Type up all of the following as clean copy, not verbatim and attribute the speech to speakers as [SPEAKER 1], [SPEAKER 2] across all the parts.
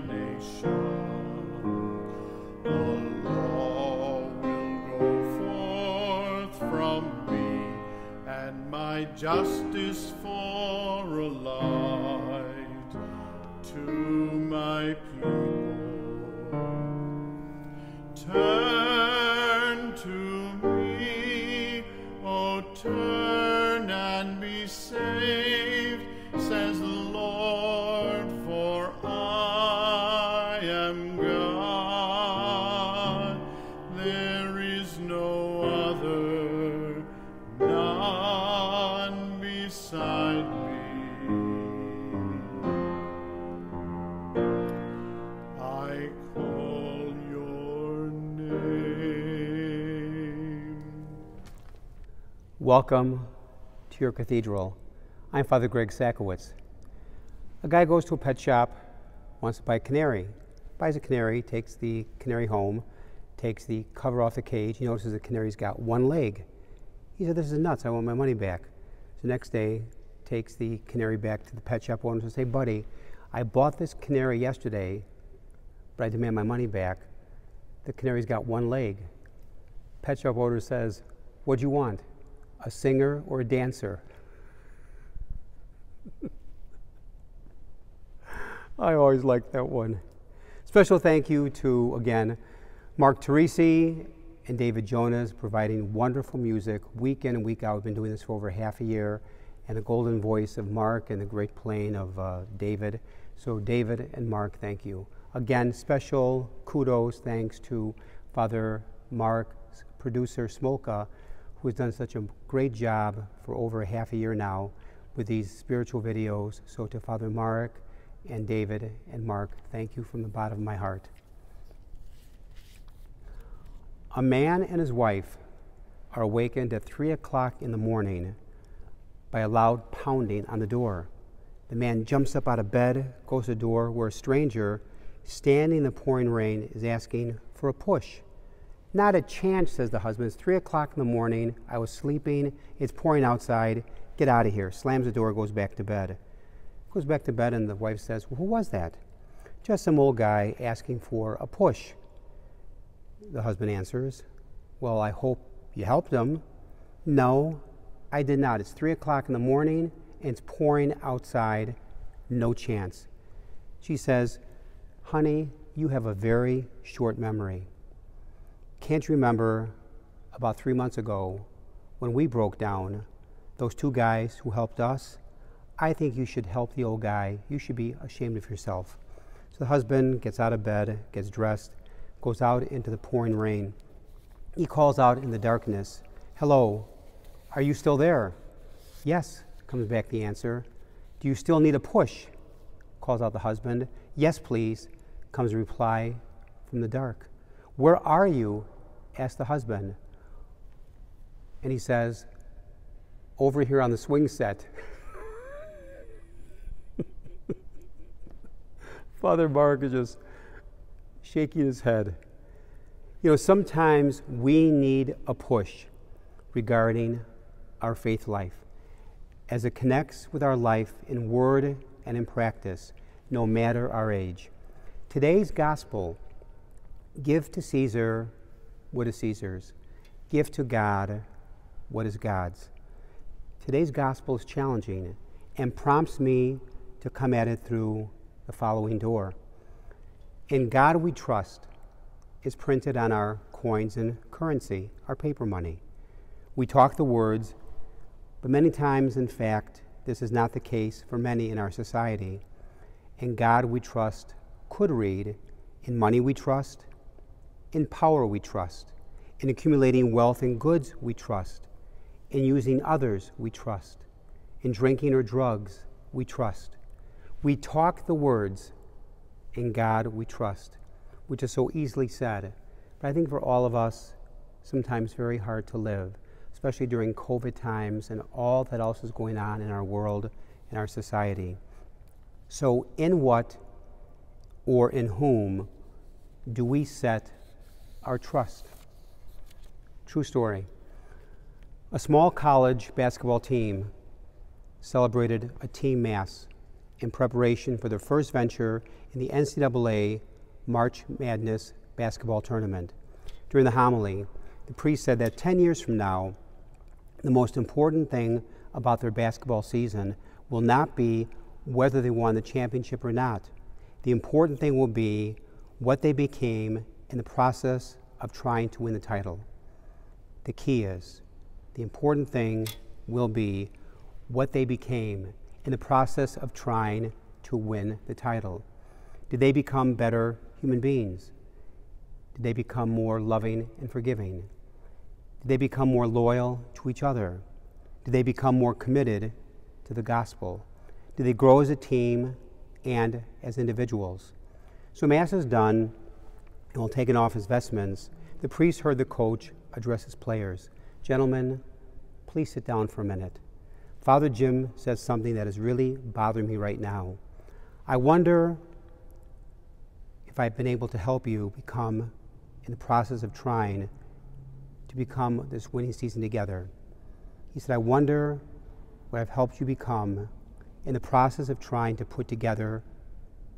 [SPEAKER 1] nation. The law will go forth from me, and my justice for a light to my people. Turn to me, O turn and be saved, says the Lord, for I am God. There is no other, none beside me. I call your name.
[SPEAKER 2] Welcome to your cathedral. I'm Father Greg Sakowitz. A guy goes to a pet shop, wants to buy a canary. Buys a canary, takes the canary home, takes the cover off the cage. He notices the canary's got one leg. He said, "This is nuts, I want my money back." So the next day, takes the canary back to the pet shop owner and says, "Hey buddy, I bought this canary yesterday, but I demand my money back. The canary's got one leg." Pet shop owner says, "What'd you want? A singer or a dancer?" I always liked that one. Special thank you to, again, Mark Teresi and David Jonas, providing wonderful music week in and week out. We've been doing this for over half a year, and the golden voice of Mark and the great playing of David. So David and Mark, thank you. Again, special kudos, thanks to Father Mark's producer, Smolka, who has done such a great job for over half a year now with these spiritual videos. So to Father Mark and David and Mark, thank you from the bottom of my heart. A man and his wife are awakened at 3 o'clock in the morning by a loud pounding on the door. The man jumps up out of bed, goes to the door, where a stranger, standing in the pouring rain, is asking for a push. "Not a chance," says the husband. "It's 3 o'clock in the morning. I was sleeping. It's pouring outside. Get out of here." Slams the door, goes back to bed. Goes back to bed, and the wife says, "Well, who was that?" "Just some old guy asking for a push." The husband answers, "Well, I hope you helped him." "No, I did not. It's 3 o'clock in the morning, and it's pouring outside. No chance." She says, "Honey, you have a very short memory. Can't you remember about 3 months ago when we broke down, those two guys who helped us? I think you should help the old guy. You should be ashamed of yourself." So the husband gets out of bed, gets dressed, goes out into the pouring rain. He calls out in the darkness, "Hello, are you still there?" "Yes," comes back the answer. "Do you still need a push?" calls out the husband. "Yes, please," comes a reply from the dark. "Where are you?" asks the husband. And he says, "Over here on the swing set." Father Mark is just shaking his head. You know, sometimes we need a push regarding our faith life, as it connects with our life in word and in practice, no matter our age. Today's gospel: give to Caesar what is Caesar's, give to God what is God's. Today's gospel is challenging and prompts me to come at it through the following door. "In God we trust" is printed on our coins and currency, our paper money. We talk the words, but many times, in fact, this is not the case for many in our society. "In God we trust" could read, "In money we trust, in power we trust, in accumulating wealth and goods we trust, in using others we trust, in drinking or drugs we trust." We talk the words, "In God we trust," which is so easily said, but I think for all of us, sometimes very hard to live, especially during COVID times and all that else is going on in our world and our society. So in what or in whom do we set our trust? True story. A small college basketball team celebrated a team mass in preparation for their first venture in the NCAA March Madness basketball tournament. During the homily, the priest said that 10 years from now, the most important thing about their basketball season will not be whether they won the championship or not. The important thing will be what they became in the process of trying to win the title. The key is, the important thing will be what they became in the process of trying to win the title. Did they become better human beings? Did they become more loving and forgiving? Did they become more loyal to each other? Did they become more committed to the gospel? Did they grow as a team and as individuals? So Mass is done, and while taking off his vestments, the priest heard the coach address his players. Gentlemen, please sit down for a minute. Father Jim says something that is really bothering me right now. I wonder if I've been able to help you become, in the process of trying to become this winning season together. He said, I wonder what I've helped you become in the process of trying to put together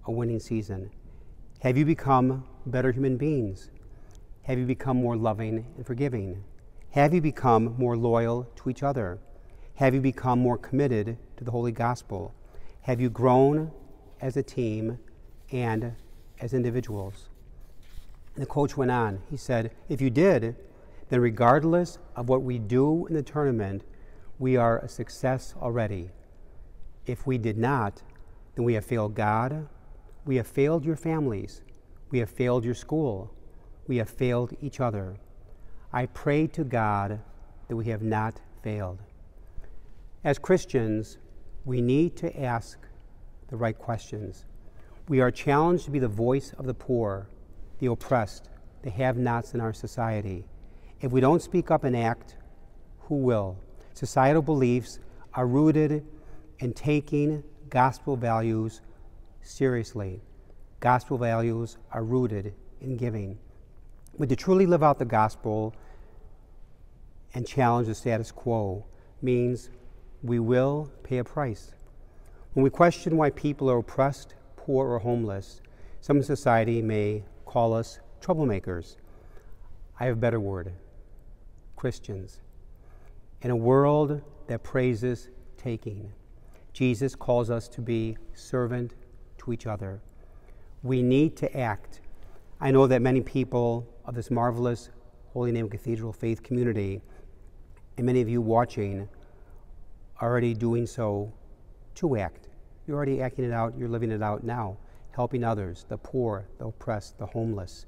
[SPEAKER 2] a winning season. Have you become better human beings? Have you become more loving and forgiving? Have you become more loyal to each other? Have you become more committed to the Holy Gospel? Have you grown as a team and as individuals? And the coach went on. He said, if you did, then regardless of what we do in the tournament, we are a success already. If we did not, then we have failed God, we have failed your families, we have failed your school, we have failed each other. I pray to God that we have not failed. As Christians, we need to ask the right questions. We are challenged to be the voice of the poor, the oppressed, the have-nots in our society. If we don't speak up and act, who will? Societal beliefs are rooted in taking gospel values seriously. Gospel values are rooted in giving. But to truly live out the gospel and challenge the status quo means we will pay a price. When we question why people are oppressed, poor, or homeless, some in society may call us troublemakers. I have a better word: Christians. In a world that praises taking, Jesus calls us to be servant to each other. We need to act. I know that many people of this marvelous Holy Name Cathedral faith community, and many of you watching, are already doing so to act. You're already acting it out, you're living it out now, helping others, the poor, the oppressed, the homeless.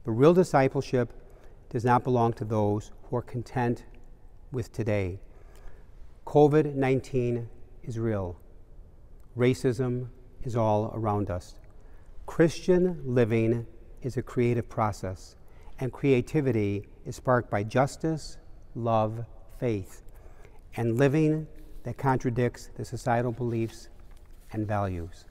[SPEAKER 2] But real discipleship does not belong to those who are content with today. COVID-19 is real. Racism is all around us. Christian living is a creative process, and creativity is sparked by justice, love, faith, and living that contradicts the societal beliefs and values.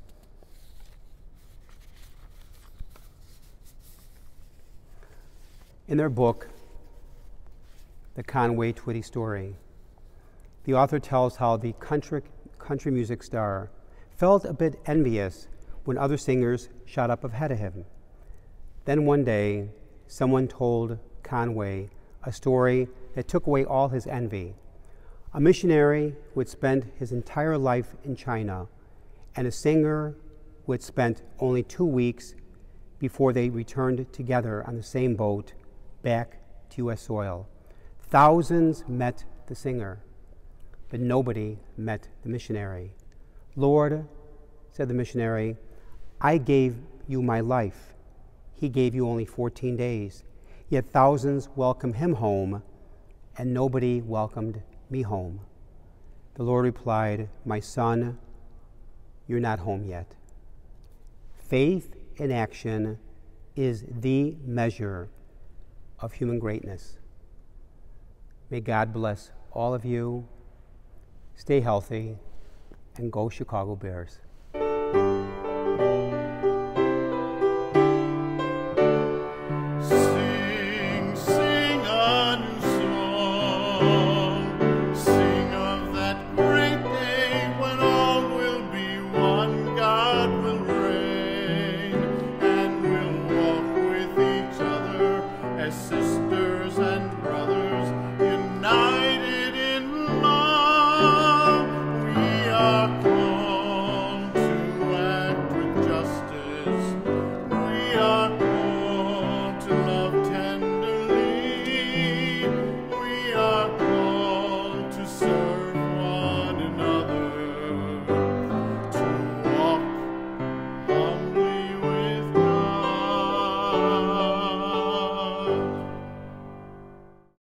[SPEAKER 2] In their book, The Conway Twitty Story, the author tells how the country music star felt a bit envious when other singers shot up ahead of him. Then one day, someone told Conway a story that took away all his envy. A missionary who had spent his entire life in China and a singer who had spent only 2 weeks before they returned together on the same boat back to U.S. soil. Thousands met the singer, but nobody met the missionary. Lord, said the missionary, I gave you my life. He gave you only 14 days. Yet thousands welcomed him home, and nobody welcomed me home. The Lord replied, my son, you're not home yet. Faith in action is the measure of human greatness. May God bless all of you. Stay healthy, and go Chicago Bears.